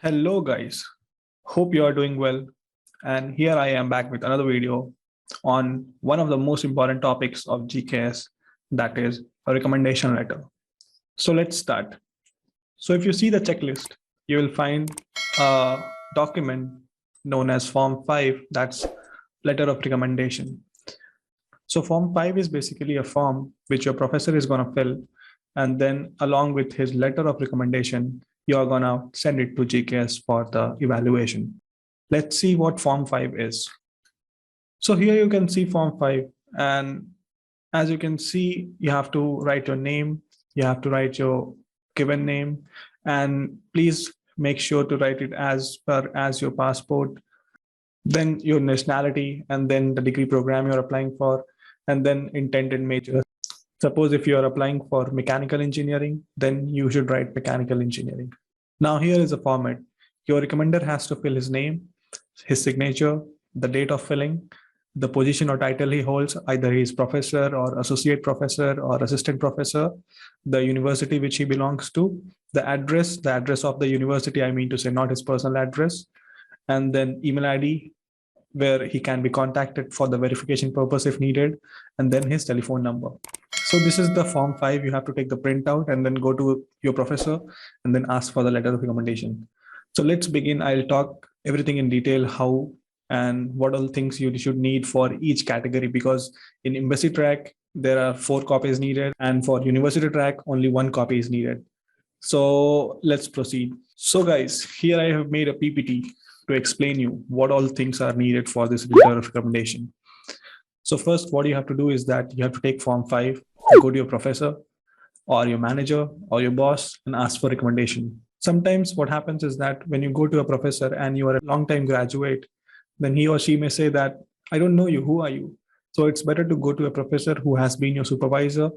Hello guys, hope you are doing well. And here I am back with another video on one of the most important topics of GKS, that is a recommendation letter. So let's start. So if you see the checklist, you will find a document known as Form 5, that's letter of recommendation. So Form 5 is basically a form which your professor is going to fill, and then along with his letter of recommendation, you are going to send it to GKS for the evaluation. Let's see what Form 5 is. So here you can see Form 5, and as you can see, you have to write your name, you have to write your given name, and please make sure to write it as per as your passport, then your nationality, and then the degree program you're applying for, and then intended major. Suppose if you are applying for mechanical engineering, then you should write mechanical engineering. Now here is a format. Your recommender has to fill his name, his signature, the date of filling, the position or title he holds, either he is professor or associate professor or assistant professor, the university which he belongs to, the address of the university, I mean to say not his personal address, and then email ID where he can be contacted for the verification purpose if needed, and then his telephone number. So this is the Form 5. You have to take the printout and then go to your professor and then ask for the letter of recommendation. So let's begin. I'll talk everything in detail, how and what all things you should need for each category, because in embassy track, there are 4 copies needed, and for university track, only 1 copy is needed. So let's proceed. So guys, here I have made a PPT to explain you what all things are needed for this letter of recommendation. So first, what you have to do is that you have to take Form 5, go to your professor or your manager or your boss and ask for recommendation. Sometimes what happens is that when you go to a professor and you are a long-time graduate, then he or she may say that, I don't know you, who are you? So it's better to go to a professor who has been your supervisor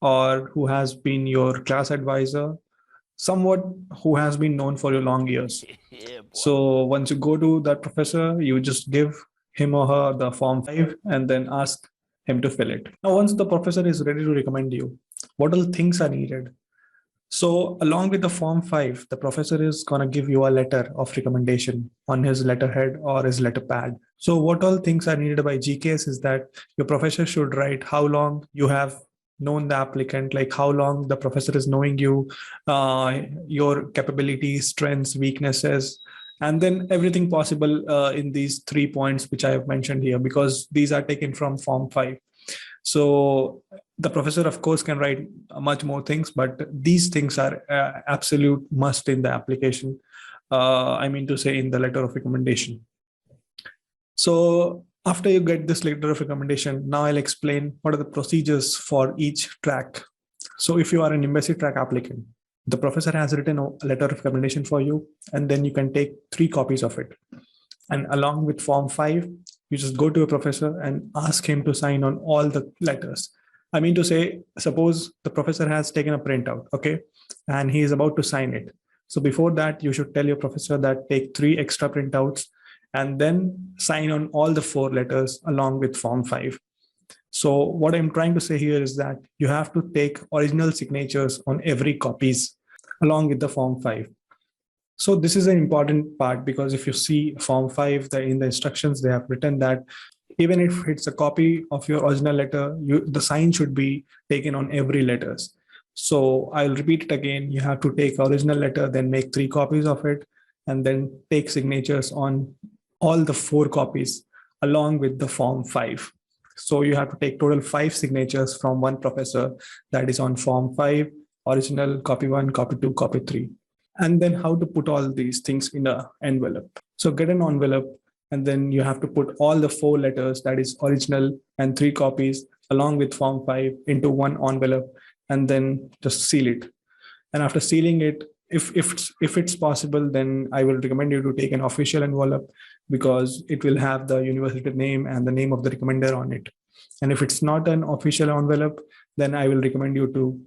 or who has been your class advisor, somewhat who has been known for your long years. Yeah, so once you go to that professor, you just give him or her the Form 5 and then ask him to fill it. Now, once the professor is ready to recommend you, what all things are needed? So along with the Form 5, the professor is going to give you a letter of recommendation on his letterhead or his letter pad. So what all things are needed by GKS is that your professor should write how long you have known the applicant, like how long the professor is knowing you, your capabilities, strengths, weaknesses, and then everything possible in these 3 points which I have mentioned here, because these are taken from Form 5. So the professor, of course, can write much more things, but these things are absolute must in the application. I mean to say in the letter of recommendation. So after you get this letter of recommendation, now I'll explain what are the procedures for each track. So if you are an embassy track applicant, the professor has written a letter of recommendation for you, and then you can take 3 copies of it. And along with Form 5, you just go to a professor and ask him to sign on all the letters. I mean to say, suppose the professor has taken a printout, okay, and he is about to sign it. So before that, you should tell your professor that take 3 extra printouts and then sign on all the 4 letters along with Form 5. So what I'm trying to say here is that you have to take original signatures on every copies along with the Form 5. So this is an important part, because if you see Form 5, in the instructions, they have written that even if it's a copy of your original letter, the sign should be taken on every letters. So I'll repeat it again. You have to take original letter, then make 3 copies of it, and then take signatures on all the 4 copies along with the Form 5. So you have to take total 5 signatures from one professor, that is on Form 5, original, copy 1, copy 2, copy 3. And then how to put all these things in an envelope. So get an envelope, and then you have to put all the 4 letters, that is original and 3 copies along with Form 5 into one envelope, and then just seal it. And after sealing it, if it's possible, then I will recommend you to take an official envelope, because it will have the university name and the name of the recommender on it. And if it's not an official envelope, then I will recommend you to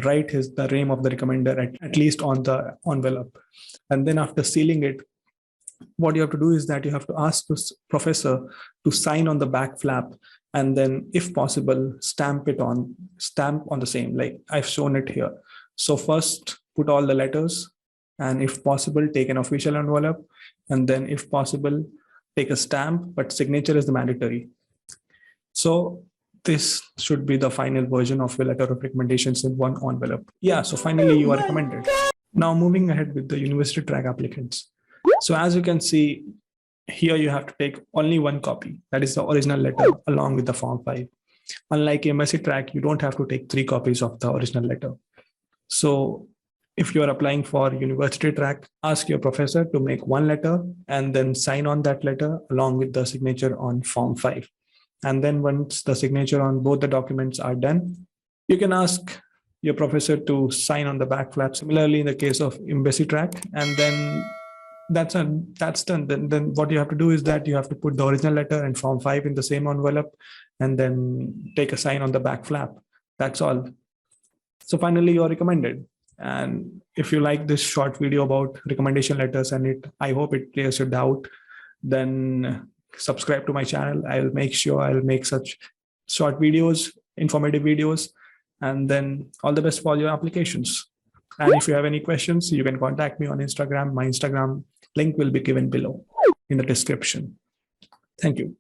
write the name of the recommender at least on the envelope. And then after sealing it, what you have to do is that you have to ask this professor to sign on the back flap and then if possible, stamp on the same, like I've shown it here. So first put all the letters, and if possible, take an official envelope, and then if possible, take a stamp, but signature is the mandatory. So this should be the final version of your letter of recommendations in one envelope. Yeah, so finally you are recommended. Now moving ahead with the university track applicants. So as you can see, here you have to take only one copy, that is the original letter along with the form 5. Unlike embassy track, you don't have to take 3 copies of the original letter. So if you are applying for university track, ask your professor to make one letter and then sign on that letter along with the signature on form 5. And then once the signature on both the documents are done, you can ask your professor to sign on the back flap. Similarly, in the case of embassy track, and then that's done. Then what you have to do is that you have to put the original letter and form 5 in the same envelope, and then take a sign on the back flap. That's all. So finally, you're recommended. And if you like this short video about recommendation letters, and I hope it clears your doubt, then subscribe to my channel. I'll make sure I'll make such short videos, informative videos, and then all the best for your applications. And if you have any questions, you can contact me on Instagram. My Instagram link will be given below in the description. Thank you.